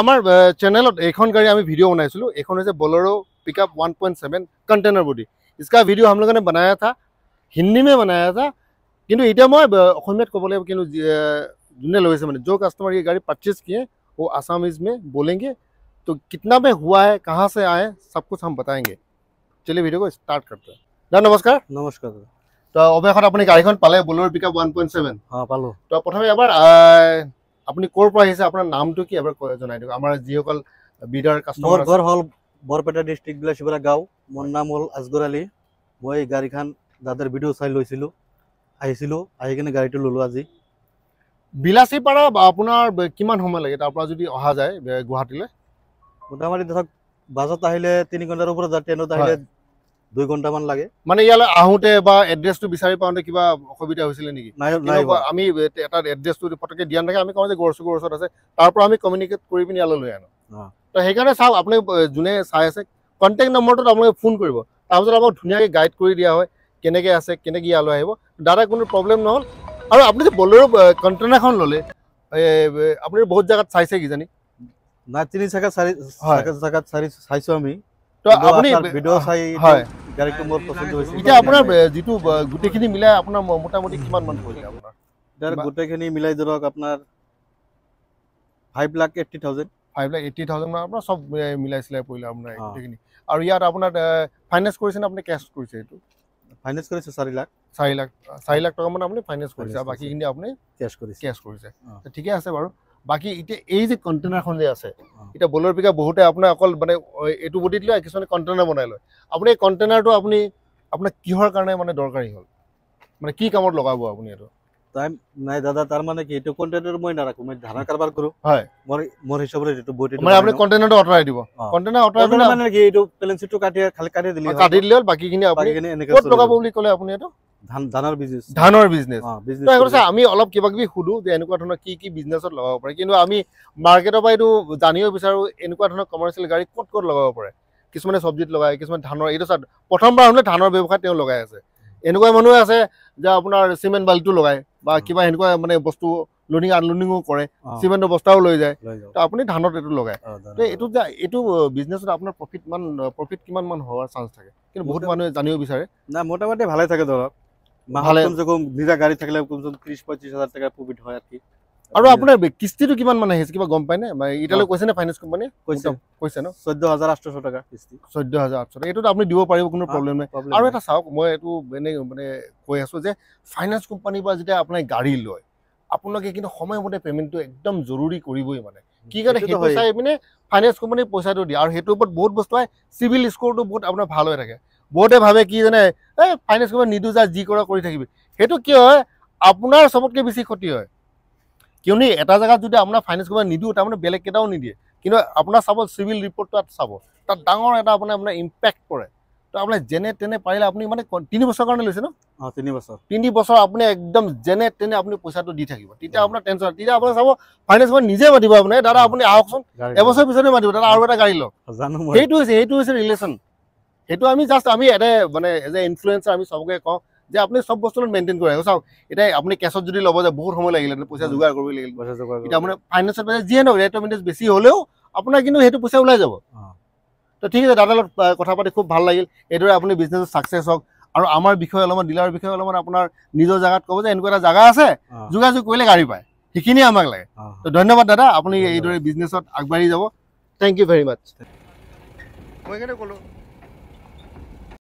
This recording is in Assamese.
আমাৰ চেনেলত এইখন গাড়ী আমি वीडियो बनाइছিলো এখন হৈছে बोलेरो पिकअप 1.7 कंटेनर बॉडी इसका वीडियो हम लोगों ने बनाया था हिंदी में बनाया था किंतु इटा मैं অসমীয়াত ক'বলৈ किंतु जुने लोग से जो कस्टमर ये गाड़ी परचेज किए वो आसामीज में बोलेंगे तो कितना में हुआ है कहाँ से आए सब कुछ हम बताएंगे। चलिए वीडियो को स्टार्ट करते हैं। दादा नमस्कार। नमस्कार। तो অৱশেষত আপুনি গাড়ীখন পালে बोलेरो पिकअप 1.7। हाँ পালো। তো প্ৰথমে এবাৰ আপুনি ক'ৰ পৰা আহিছে আপোনাৰ নামটো কি এবাৰ জনাই দিয়ক আমাৰ যিসকল বিডাৰ কাস্টমাৰ। মোৰ ঘৰ হ'ল বৰপেটা ডিস্ট্ৰিক্ট বিলাসীপাৰা গাঁও। মোৰ নাম হ'ল আজগৰ আলী। মই গাড়ীখন দাদাৰ ভিডিও চাই লৈছিলো আহিছিলো আহি কিনে গাড়ীটো ললো আজি। বিলাসীপাৰা আপোনাৰ কিমান সময় লাগে তাৰ পৰা যদি অহা যায় গুৱাহাটীলৈ? মোটামুটি ধৰক বাছত আহিলে 3 ঘণ্টাৰ ওপৰত যায়, ট্ৰেইনত আহিলে 2 ঘণ্টামান লাগে। মানে ইয়ালৈ আহোঁতে বা এড্ৰেছটো বিচাৰি পাওঁতে কিবা অসুবিধা হৈছিলে নেকি? নাই আমি এটা এড্ৰেছটো পটককৈ দিয়া নাথাকে, আমি কওঁ যে গড়চুকৰ ওচৰত আছে, তাৰ পৰা আমি কমিউনিকেট কৰি পিনি ইয়ালৈ লৈ আনো। তো সেইকাৰণে চাওক আপুনি যোনে চাই আছে কণ্টেক্ট নম্বৰটোত আপোনালোকে ফোন কৰিব, তাৰপিছত আমাক ধুনীয়াকৈ গাইড কৰি দিয়া হয় কেনেকৈ আছে কেনেকৈ ইয়ালৈ আহিব। দাদা কোনো প্ৰব্লেম নহ'ল। আৰু আপুনি যে বলেৰো কণ্টেইনাৰখন ল'লে আপুনি বহুত জেগাত চাইছে কিজানি? নাই 3 জাগাত 4 জাগাত চাইছো আমি। তো আপুনি ভিডিও চাই হয় গাড়ীটো মোৰ পছন্দ হৈছে। এতিয়া আপোনাৰ যিটো গোটেইখিনি মিলাই আপোনাৰ মোটামুটি কিমান মান পৰিলে আপোনাৰ? তাৰ গোটেইখিনি মিলাই ধৰক আপোনাৰ 5,80,000 মান আপোনাৰ চব মিলাইছিলে পৰিলে আপোনাৰ গোটেইখিনি। আৰু ইয়াত আপোনাৰ ফাইনেন্স কৰিছে নে আপুনি কেছ কৰিছে? এইটো ফাইনেন্স কৰিছে 4 লাখ টকা মান আপুনি ফাইনেন্স কৰিছে আৰু বাকীখিনি আপুনি কেছ কৰিছে। ঠিকে আছে বাৰু। বাকী এতিয়া এই যে কণ্টেইনাৰখন যে আছে এতিয়া বলেৰো পিকআপ বহুতে আপোনাৰ অকল মানে এইটো বডিত লয়, কিছুমানে কণ্টেইনাৰ বনাই লয়। আপুনি এই কণ্টেইনাৰটো আপুনি আপোনাৰ কিহৰ কাৰণে মানে দৰকাৰী হ'ল, মানে কি কামত লগাব আপুনি? এইটো টাইম নাই দাদা, তাৰ মানে কি এইটো কণ্টেইনাৰ মই নাৰাখো, মই ধানা কাৰবাৰ কৰো। হয় মোৰ হিচাপত এইটো বডিটো মানে আপুনি কণ্টেইনাৰটো আঁতৰাই দিব। কণ্টেইনাৰ আঁতৰাই দিলে মানে কি এইটো প্লেন চিটটো কাটি দিলে হ'ল, বাকীখিনি আপুনি ক'ত লগাব বুলি ক'লে আপুনি? এইটো ধানৰ বিজনেছ। আমি অলপ কিবা কিবি সুধো যে এনেকুৱা ধৰণৰ কি কি বিজনেছত লগাব পাৰে, কিন্তু আমি মাৰ্কেটৰ পৰা এইটো জানিব বিচাৰো এনেকুৱা ধৰণৰ কমাৰ্চিয়েল গাড়ী ক'ত ক'ত লগাব পাৰে। কিছুমানে চব্জিত লগায়, কিছুমানে ধানৰ, এইটো চাওক প্ৰথমবাৰ হ'লে ধানৰ ব্যৱসায় তেওঁ লগাই আছে। এনেকুৱা মানুহে আছে যে আপোনাৰ চিমেণ্ট বালিটো লগায় বা কিবা এনেকুৱা মানে বস্তু লোডিং আনলোডিঙো কৰে, চিমেণ্টৰ বস্তাও লৈ যায়। তো আপুনি ধানত এইটো লগায়। তো এইটো বিজনেছত আপোনাৰ প্ৰফিট কিমান মান হোৱাৰ চান্স থাকে? কিন্তু বহুত মানুহে জানিব বিচাৰে। না মোটামুটি ভালে থাকে ধৰক, ভালে নিজা গাড়ী থাকিলে 30-35 হাজাৰ টকা প্ৰফিট হয় আৰ কি। আৰু আপোনাৰ কিস্তিটো কিমান মান আহিছে কিবা গম পায় নে? এতিয়ালৈ কৈছে নে ফাইনেন্স কোম্পানী? কৈছে ন 14,800 টকা কিস্তি। 14,800 টকা এইটোতো আপুনি দিব পাৰিব, কোনো প্ৰব্লেম নাই। আৰু এটা চাওক মই এইটো মানে কৈ আছোঁ যে ফাইনেন্স কোম্পানীৰ পৰা যেতিয়া আপোনাৰ গাড়ী লয় আপোনালোকে কিন্তু সময়মতে পে'মেণ্টটো একদম জৰুৰী কৰিবই। মানে কি কাৰণে সেইটো চাই পিনে ফাইনেন্স কোম্পানীৰ পইচাটো দিয়ে। আৰু সেইটোৰ ওপৰত বহুত বস্তু হয়, চিভিল স্ক'ৰটো বহুত আপোনাৰ ভাল হৈ থাকে। বহুতে ভাবে কি জানে এই ফাইনেন্স কোম্পানী নিদো যা যি কৰা কৰি থাকিবি, সেইটো কি হয় আপোনাৰ চবতকৈ বেছি ক্ষতি হয়। কিয়নো এটা জেগাত যদি আপোনাৰ ফাইনেন্স কোম্পানী নিদিওঁ তাৰমানে বেলেগ কেইটাও নিদিয়ে, কিন্তু আপোনাৰ চাব চিভিল ৰিপৰ্টটো চাব, তাত ডাঙৰ এটা আপোনাৰ ইম্পেক্ট পৰে। তো আপোনাৰ যেনে তেনে পাৰিলে আপুনি মানে 3 বছৰৰ কাৰণে লৈছে ন? 3 বছৰ আপুনি একদম যেনে তেনে আপুনি পইচাটো দি থাকিব, তেতিয়া আপোনাৰ টেনশ্যন। তেতিয়া আপোনাৰ চাব ফাইনেন্স কোম্পানী নিজে মাতিব আপুনি, দাদা আপুনি আহকচোন, এবছৰ পিছতে মাতিব, দাদা আৰু এটা গাড়ী লওক। সেইটো হৈছে ৰিলেশ্যন। সেইটো আমি জাষ্ট আমি এটা মানে এজ এ ইনফ্লুৱেঞ্চাৰ আমি চবকে কওঁ যে আপুনি চব বস্তু মেইনটেইন কৰি আহিব। চাওক এতিয়া আপুনি কেছত যদি ল'ব যায় বহুত সময় লাগিলে, পইচা যোগাৰ কৰিব লাগিল। এতিয়া আপোনাৰ ফাইনেন্সত যিয়ে নহওক ৰেট অফ ইণ্টাৰেষ্ট বেছি হ'লেও আপোনাৰ কিন্তু সেইটো পইচা ওলাই যাব। তো ঠিক আছে, দাদাৰ লগত কথা পাতি খুব ভাল লাগিল। এইদৰে আপুনি বিজনেছত ছাকচেছ হওক। আৰু আমাৰ বিষয়ে অলপমান ডিলাৰৰ বিষয়ে অলপমান আপোনাৰ নিজৰ জেগাত ক'ব যে এনেকুৱা এটা জেগা আছে, যোগাযোগ কৰিলে গাড়ী পায়, সেইখিনিয়ে আমাক লাগে। তো ধন্যবাদ দাদা, আপুনি এইদৰে বিজনেছত আগবাঢ়ি যাব। থেংক ইউ ভেৰি মাছ। মই সেইকাৰণে ক'লোঁ